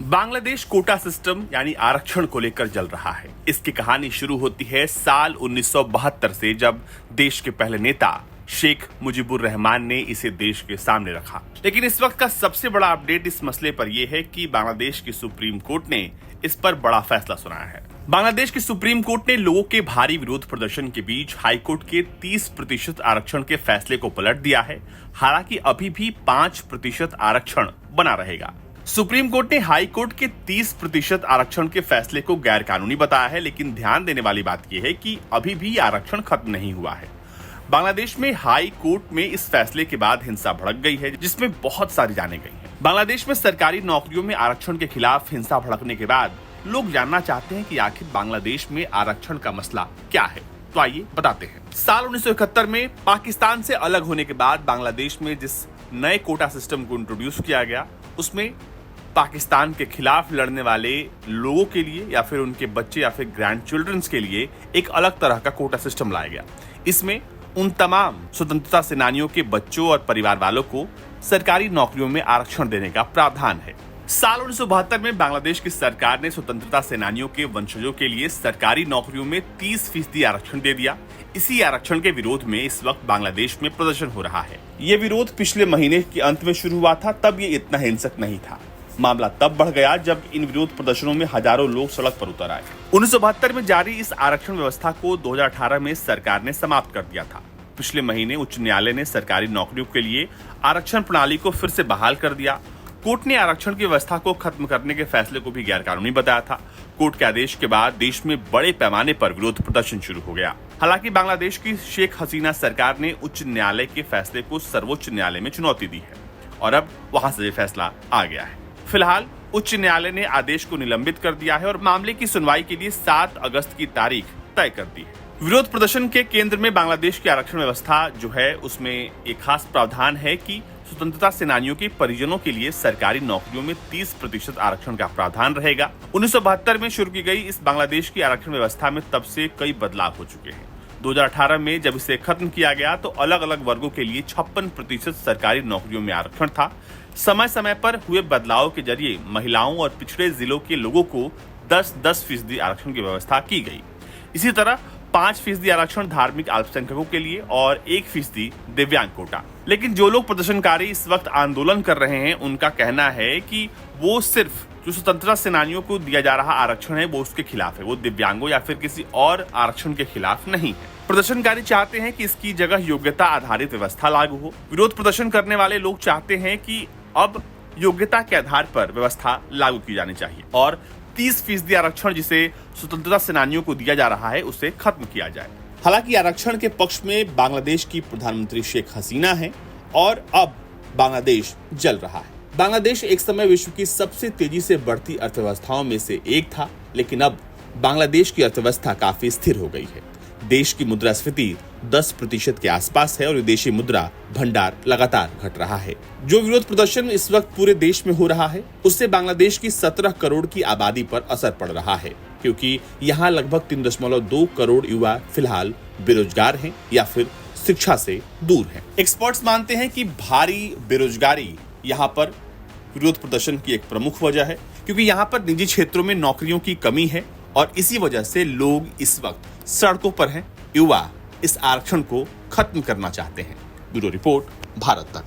Bangladesh quota system यानी आरक्षण को लेकर जल रहा है। इसकी कहानी शुरू होती है साल 1972 से, जब देश के पहले नेता शेख मुजीबुर रहमान ने इसे देश के सामने रखा। लेकिन इस वक्त का सबसे बड़ा अपडेट इस मसले पर यह है कि बांग्लादेश की सुप्रीम कोर्ट ने इस पर बड़ा फैसला सुनाया है। बांग्लादेश की सुप्रीम कोर्ट ने लोगों के भारी विरोध प्रदर्शन के बीच हाईकोर्ट के 30% आरक्षण के फैसले को पलट दिया है। हालांकि अभी भी 5% आरक्षण बना रहेगा। सुप्रीम कोर्ट ने हाई कोर्ट के 30% आरक्षण के फैसले को गैर कानूनी बताया है, लेकिन ध्यान देने वाली बात यह है कि अभी भी आरक्षण खत्म नहीं हुआ है। बांग्लादेश में हाई कोर्ट में इस फैसले के बाद हिंसा भड़क गई है, जिसमें बहुत सारी जानें गई हैं। बांग्लादेश में सरकारी नौकरियों में आरक्षण के खिलाफ हिंसा भड़कने के बाद लोग जानना चाहते हैं कि आखिर बांग्लादेश में आरक्षण का मसला क्या है। तो आइए बताते हैं। साल 1971 में पाकिस्तान से अलग होने के बाद बांग्लादेश में जिस नए कोटा सिस्टम को इंट्रोड्यूस किया गया, उसमें पाकिस्तान के खिलाफ लड़ने वाले लोगों के लिए या फिर उनके बच्चे या फिर ग्रैंड चिल्ड्रंस के लिए एक अलग तरह का कोटा सिस्टम लाया गया। इसमें उन तमाम स्वतंत्रता सेनानियों के बच्चों और परिवार वालों को सरकारी नौकरियों में आरक्षण देने का प्रावधान है। साल 1972 में बांग्लादेश की सरकार ने स्वतंत्रता सेनानियों के वंशजों के लिए सरकारी नौकरियों में 30% आरक्षण दे दिया। इसी आरक्षण के विरोध में इस वक्त बांग्लादेश में प्रदर्शन हो रहा है। ये विरोध पिछले महीने के अंत में शुरू हुआ था, तब ये इतना हिंसक नहीं था। मामला तब बढ़ गया जब इन विरोध प्रदर्शनों में हजारों लोग सड़क पर उतर आए। 1972 में जारी इस आरक्षण व्यवस्था को 2018 में सरकार ने समाप्त कर दिया था। पिछले महीने उच्च न्यायालय ने सरकारी नौकरियों के लिए आरक्षण प्रणाली को फिर से बहाल कर दिया। कोर्ट ने आरक्षण की व्यवस्था को खत्म करने के फैसले को भी गैर कानूनी बताया था। कोर्ट के आदेश के बाद देश में बड़े पैमाने पर विरोध प्रदर्शन शुरू हो गया। हालांकि बांग्लादेश की शेख हसीना सरकार ने उच्च न्यायालय के फैसले को सर्वोच्च न्यायालय में चुनौती दी है और अब वहां से फैसला आ गया है। फिलहाल उच्च न्यायालय ने आदेश को निलंबित कर दिया है और मामले की सुनवाई के लिए 7 अगस्त की तारीख तय कर दी है। विरोध प्रदर्शन के केंद्र में बांग्लादेश की आरक्षण व्यवस्था जो है, उसमें एक खास प्रावधान है कि स्वतंत्रता सेनानियों के परिजनों के लिए सरकारी नौकरियों में 30% आरक्षण का प्रावधान रहेगा। 1972 में शुरू की गई इस बांग्लादेश की आरक्षण व्यवस्था में तब से कई बदलाव हो चुके हैं। 2018 में जब इसे खत्म किया गया तो अलग अलग वर्गों के लिए 56% सरकारी नौकरियों में आरक्षण था। समय समय पर हुए बदलाव के जरिए महिलाओं और पिछड़े जिलों के लोगों को 10% आरक्षण की व्यवस्था की गई। इसी तरह 5% आरक्षण धार्मिक अल्पसंख्यकों के लिए और 1% दिव्यांग कोटा। लेकिन जो लोग प्रदर्शनकारी इस वक्त आंदोलन कर रहे हैं, उनका कहना है कि वो सिर्फ जो स्वतंत्रता सेनानियों को दिया जा रहा आरक्षण है वो उसके खिलाफ है, वो दिव्यांगों या फिर किसी और आरक्षण के खिलाफ नहीं है। प्रदर्शनकारी चाहते हैं कि इसकी जगह योग्यता आधारित व्यवस्था लागू हो। विरोध प्रदर्शन करने वाले लोग चाहते हैं कि अब योग्यता के आधार पर व्यवस्था लागू की जानी चाहिए और 30% आरक्षण जिसे स्वतंत्रता सेनानियों को दिया जा रहा है उसे खत्म किया जाए। हालांकि आरक्षण के पक्ष में बांग्लादेश की प्रधानमंत्री शेख हसीना है और अब बांग्लादेश जल रहा है। बांग्लादेश एक समय विश्व की सबसे तेजी से बढ़ती अर्थव्यवस्थाओं में से एक था, लेकिन अब बांग्लादेश की अर्थव्यवस्था काफी स्थिर हो गई है। देश की मुद्रास्फीति 10% के आसपास है और विदेशी मुद्रा भंडार लगातार घट रहा है। जो विरोध प्रदर्शन इस वक्त पूरे देश में हो रहा है, उससे बांग्लादेश की 17 करोड़ की आबादी पर असर पड़ रहा है, क्योंकि यहाँ लगभग 3.2 करोड़ युवा फिलहाल बेरोजगार हैं या फिर शिक्षा से दूर हैं। एक्सपर्ट्स मानते हैं कि भारी बेरोजगारी यहाँ पर विरोध प्रदर्शन की एक प्रमुख वजह है, क्योंकि यहाँ पर निजी क्षेत्रों में नौकरियों की कमी है और इसी वजह से लोग इस वक्त सड़कों पर हैं। युवा इस आरक्षण को खत्म करना चाहते हैं। ब्यूरो रिपोर्ट, भारत तक।